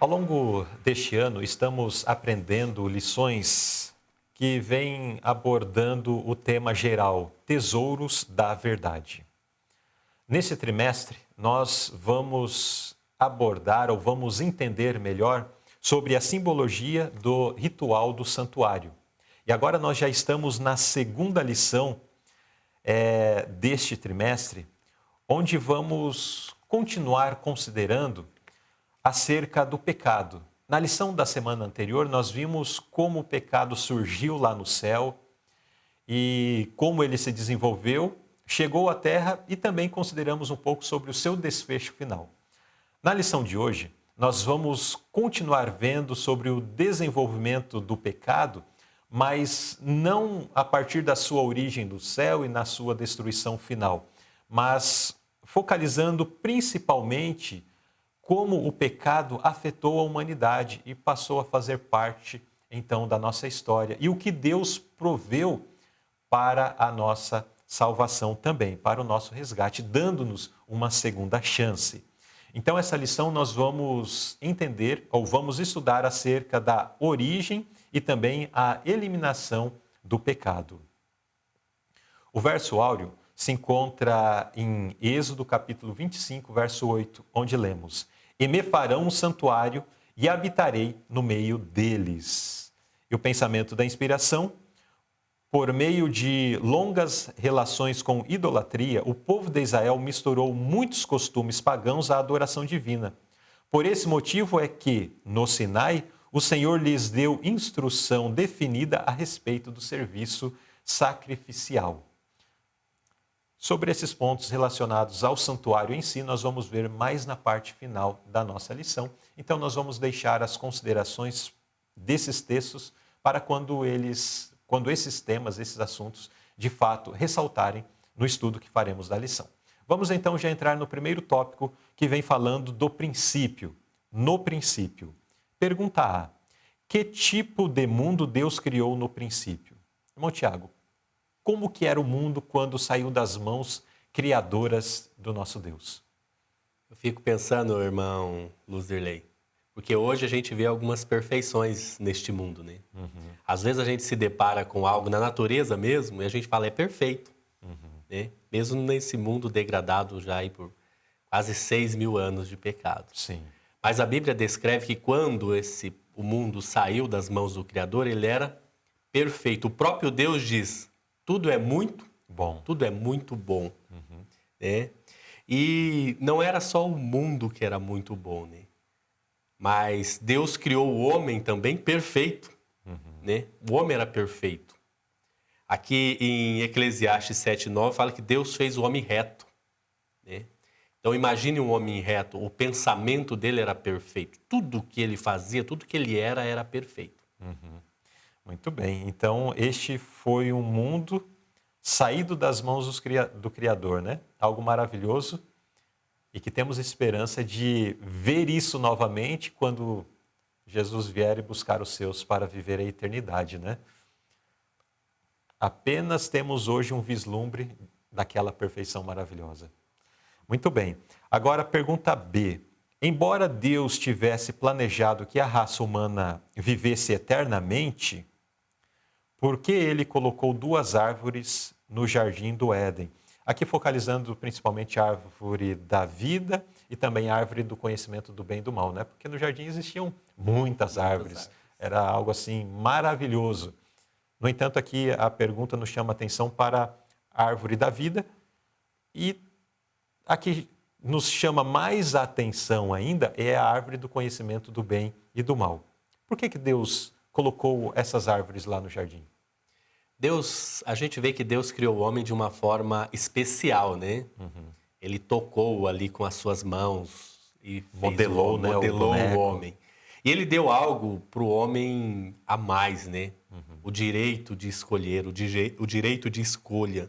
Ao longo deste ano, estamos aprendendo lições que vêm abordando o tema geral, Tesouros da Verdade. Nesse trimestre, nós vamos abordar ou vamos entender melhor sobre a simbologia do ritual do santuário. E agora nós já estamos na segunda lição deste trimestre, onde vamos continuar considerando acerca do pecado. Na lição da semana anterior, nós vimos como o pecado surgiu lá no céu e como ele se desenvolveu, chegou à terra e também consideramos um pouco sobre o seu desfecho final. Na lição de hoje, nós vamos continuar vendo sobre o desenvolvimento do pecado, mas não a partir da sua origem do céu e na sua destruição final, mas focalizando principalmente como o pecado afetou a humanidade e passou a fazer parte, então, da nossa história. E o que Deus proveu para a nossa salvação também, para o nosso resgate, dando-nos uma segunda chance. Então, essa lição nós vamos entender, ou vamos estudar acerca da origem e também a eliminação do pecado. O verso áureo se encontra em Êxodo capítulo 25, verso 8, onde lemos: "E me farão um santuário e habitarei no meio deles." E o pensamento da inspiração: por meio de longas relações com idolatria, o povo de Israel misturou muitos costumes pagãos à adoração divina. Por esse motivo é que, no Sinai, o Senhor lhes deu instrução definida a respeito do serviço sacrificial. Sobre esses pontos relacionados ao santuário em si, nós vamos ver mais na parte final da nossa lição. Então, nós vamos deixar as considerações desses textos para quando esses temas, esses assuntos, de fato, ressaltarem no estudo que faremos da lição. Vamos então já entrar no primeiro tópico, que vem falando do princípio. No princípio. Pergunta A: que tipo de mundo Deus criou no princípio? Irmão Tiago, como que era o mundo quando saiu das mãos criadoras do nosso Deus? Eu fico pensando, irmão Luzerley, porque hoje a gente vê algumas perfeições neste mundo, né? Às vezes a gente se depara com algo na natureza mesmo e a gente fala, é perfeito, né? Mesmo nesse mundo degradado já aí por quase 6.000 anos de pecado. Sim. Mas a Bíblia descreve que quando o mundo saiu das mãos do Criador, ele era perfeito. O próprio Deus diz, tudo é muito Bom. tudo é muito bom, né? E não era só o mundo que era muito bom, né? Mas Deus criou o homem também perfeito, né? O homem era perfeito. Aqui em Eclesiastes 7:9 fala que Deus fez o homem reto, né? Então imagine um homem reto, o pensamento dele era perfeito. Tudo que ele fazia, tudo que ele era perfeito. Muito bem. Então, este foi um mundo saído das mãos do Criador, né? Algo maravilhoso e que temos esperança de ver isso novamente quando Jesus vier e buscar os seus para viver a eternidade, né? Apenas temos hoje um vislumbre daquela perfeição maravilhosa. Muito bem. Agora, pergunta B. Embora Deus tivesse planejado que a raça humana vivesse eternamente, por que ele colocou duas árvores no jardim do Éden? Aqui focalizando principalmente a árvore da vida e também a árvore do conhecimento do bem e do mal, né? Porque no jardim existiam muitas árvores. Era algo assim maravilhoso. No entanto, aqui a pergunta nos chama a atenção para a árvore da vida e a que nos chama mais a atenção ainda é a árvore do conhecimento do bem e do mal. Por que Deus colocou essas árvores lá no jardim? A gente vê que Deus criou o homem de uma forma especial, né? Ele tocou ali com as suas mãos e fez Modelou, né, o modelou o boneco. homem. E ele deu algo para o homem a mais, né? O direito de escolher, o direito de escolha.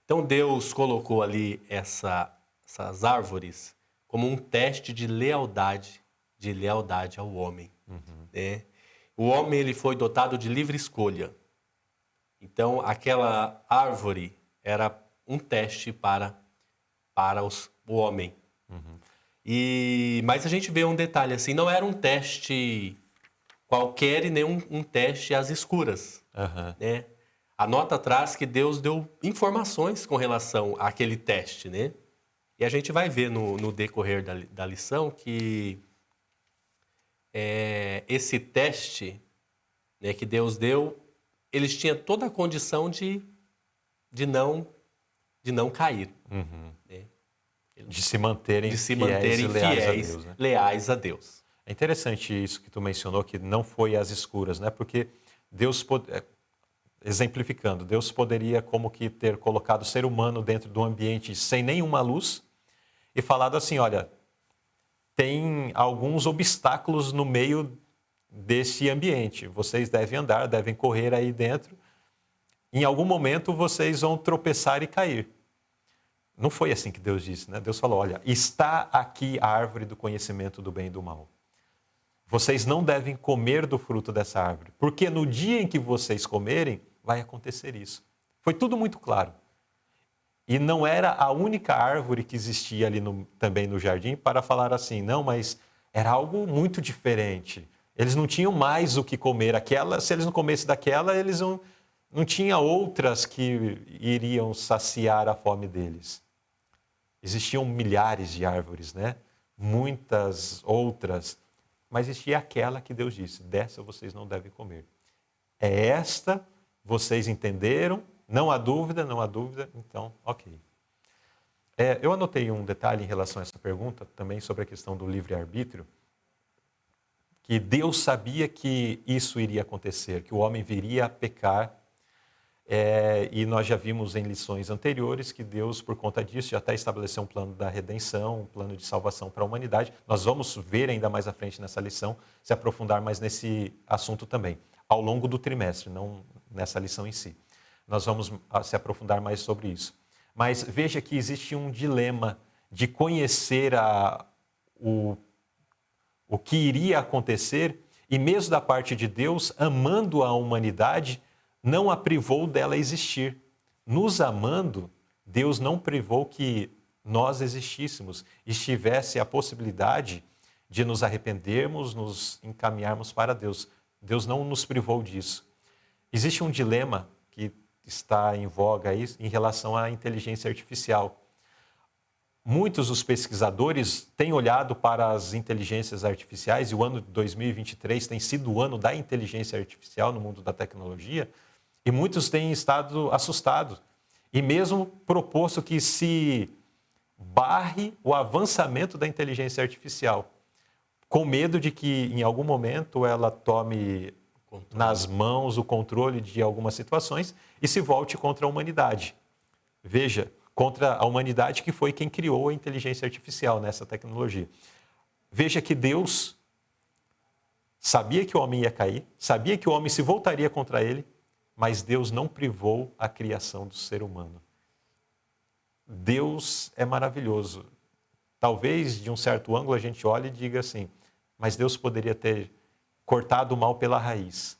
Então Deus colocou ali essas árvores como um teste de lealdade ao homem, né? O homem ele foi dotado de livre escolha. Então, aquela árvore era um teste para o homem. Mas a gente vê um detalhe assim, não era um teste qualquer e nem um teste às escuras, Aham. né? A nota traz que Deus deu informações com relação àquele teste, né? E a gente vai ver no decorrer da lição que esse teste, né, que Deus deu, eles tinham toda a condição de não cair, Uhum. né? De se manterem De se fiéis e manterem leais a fiéis, Deus, né? leais a Deus. É interessante isso que tu mencionou, que não foi às escuras, né? Porque Deus, exemplificando, Deus poderia como que ter colocado o ser humano dentro de um ambiente sem nenhuma luz e falado assim, olha, tem alguns obstáculos no meio desse ambiente. Vocês devem andar, devem correr aí dentro. Em algum momento vocês vão tropeçar e cair. Não foi assim que Deus disse, né? Deus falou, olha, está aqui a árvore do conhecimento do bem e do mal. Vocês não devem comer do fruto dessa árvore, porque no dia em que vocês comerem, vai acontecer isso. Foi tudo muito claro. E não era a única árvore que existia ali também no jardim para falar assim, não, mas era algo muito diferente. Eles não tinham mais o que comer. Aquela, se eles não comessem daquela, eles não tinha outras que iriam saciar a fome deles. Existiam milhares de árvores, né? Muitas outras. Mas existia aquela que Deus disse, dessa vocês não devem comer. É esta, vocês entenderam? Não há dúvida, não há dúvida, então, ok. Eu anotei um detalhe em relação a essa pergunta, também sobre a questão do livre-arbítrio, que Deus sabia que isso iria acontecer, que o homem viria a pecar, e nós já vimos em lições anteriores que Deus, por conta disso, já até estabeleceu um plano da redenção, um plano de salvação para a humanidade. Nós vamos ver ainda mais à frente nessa lição, se aprofundar mais nesse assunto também, ao longo do trimestre, não nessa lição em si. Nós vamos se aprofundar mais sobre isso. Mas veja que existe um dilema de conhecer o que iria acontecer e mesmo da parte de Deus, amando a humanidade, não a privou dela existir. Nos amando, Deus não privou que nós existíssemos, estivesse a possibilidade de nos arrependermos, nos encaminharmos para Deus. Deus não nos privou disso. Existe um dilema que está em voga aí em relação à inteligência artificial. Muitos dos pesquisadores têm olhado para as inteligências artificiais, e o ano de 2023 tem sido o ano da inteligência artificial no mundo da tecnologia, e muitos têm estado assustados, e mesmo proposto que se barre o avançamento da inteligência artificial, com medo de que em algum momento ela tome nas mãos o controle de algumas situações e se volte contra a humanidade. Veja, contra a humanidade que foi quem criou a inteligência artificial nessa tecnologia. Veja que Deus sabia que o homem ia cair, sabia que o homem se voltaria contra ele, mas Deus não privou a criação do ser humano. Deus é maravilhoso. Talvez, de um certo ângulo, a gente olhe e diga assim, mas Deus poderia ter cortado o mal pela raiz,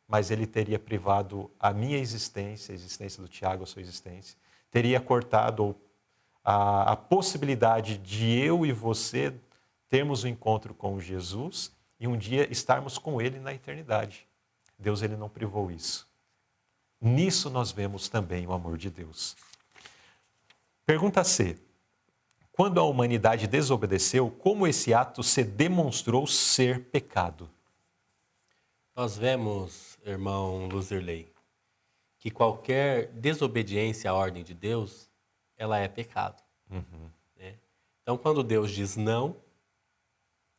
mas ele teria privado a minha existência, a existência do Tiago, a sua existência, teria cortado a possibilidade de eu e você termos um encontro com Jesus e um dia estarmos com ele na eternidade. Deus ele não privou isso. Nisso nós vemos também o amor de Deus. Pergunta C. Quando a humanidade desobedeceu, como esse ato se demonstrou ser pecado? Nós vemos, irmão Luzerley, que qualquer desobediência à ordem de Deus, ela é pecado. Né? Então, quando Deus diz não,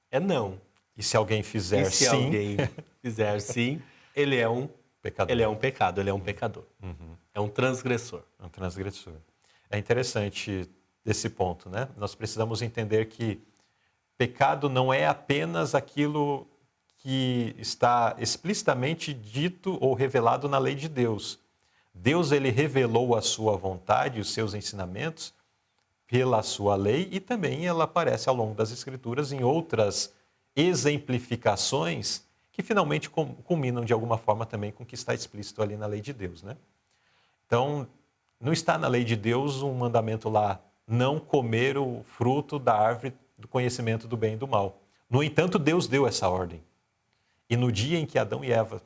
é não. E se alguém fizer E se sim, alguém fizer sim, ele é um pecador. Ele é um pecado, ele é um pecador. É um transgressor. É um transgressor. É interessante esse ponto, né? Nós precisamos entender que pecado não é apenas aquilo que está explicitamente dito ou revelado na lei de Deus. Deus ele revelou a sua vontade, os seus ensinamentos pela sua lei e também ela aparece ao longo das Escrituras em outras exemplificações que finalmente culminam de alguma forma também com o que está explícito ali na lei de Deus, né? Então, não está na lei de Deus um mandamento lá, não comer o fruto da árvore do conhecimento do bem e do mal. No entanto, Deus deu essa ordem. E no dia em que Adão e Eva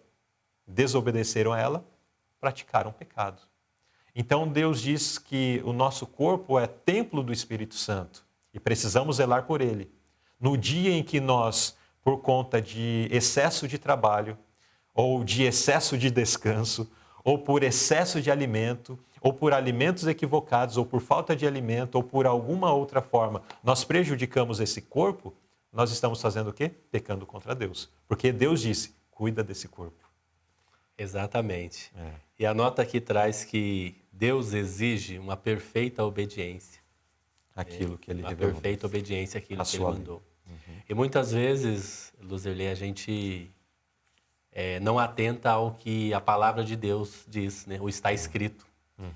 desobedeceram a ela, praticaram pecado. Então Deus diz que o nosso corpo é templo do Espírito Santo e precisamos zelar por ele. No dia em que nós, por conta de excesso de trabalho, ou de excesso de descanso, ou por excesso de alimento, ou por alimentos equivocados, ou por falta de alimento, ou por alguma outra forma, nós prejudicamos esse corpo, nós estamos fazendo o quê? Pecando contra Deus. Porque Deus disse, cuida desse corpo. Exatamente. E a nota aqui traz que Deus exige uma perfeita obediência. Aquilo que ele uma revelou. Perfeita obediência àquilo que ele sua mandou. E muitas vezes, Luzerley, a gente não atenta ao que a palavra de Deus diz, né? O está escrito.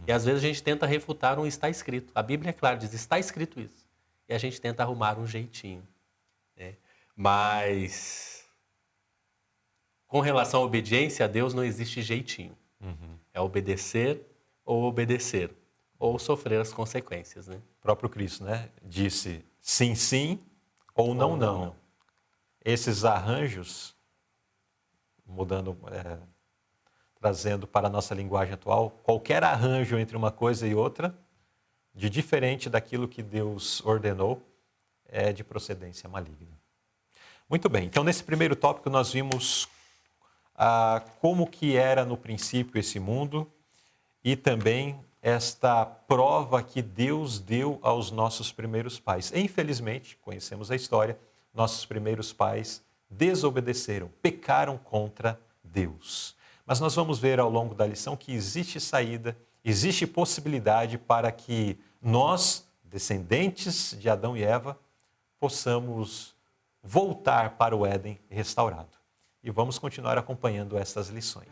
E às vezes a gente tenta refutar um está escrito. A Bíblia é clara, diz está escrito isso. E a gente tenta arrumar um jeitinho. Né? Mas com relação à obediência a Deus não existe jeitinho. É obedecer, ou sofrer as consequências, né? O próprio Cristo, né? Disse sim, sim, ou não, não. Esses arranjos, mudando, trazendo para a nossa linguagem atual, qualquer arranjo entre uma coisa e outra, de diferente daquilo que Deus ordenou, é de procedência maligna. Muito bem, então nesse primeiro tópico nós vimos como que era no princípio esse mundo e também esta prova que Deus deu aos nossos primeiros pais. Infelizmente, conhecemos a história, nossos primeiros pais desobedeceram, pecaram contra Deus. Mas nós vamos ver ao longo da lição que existe saída, existe possibilidade para que nós, descendentes de Adão e Eva, possamos voltar para o Éden restaurado. E vamos continuar acompanhando essas lições.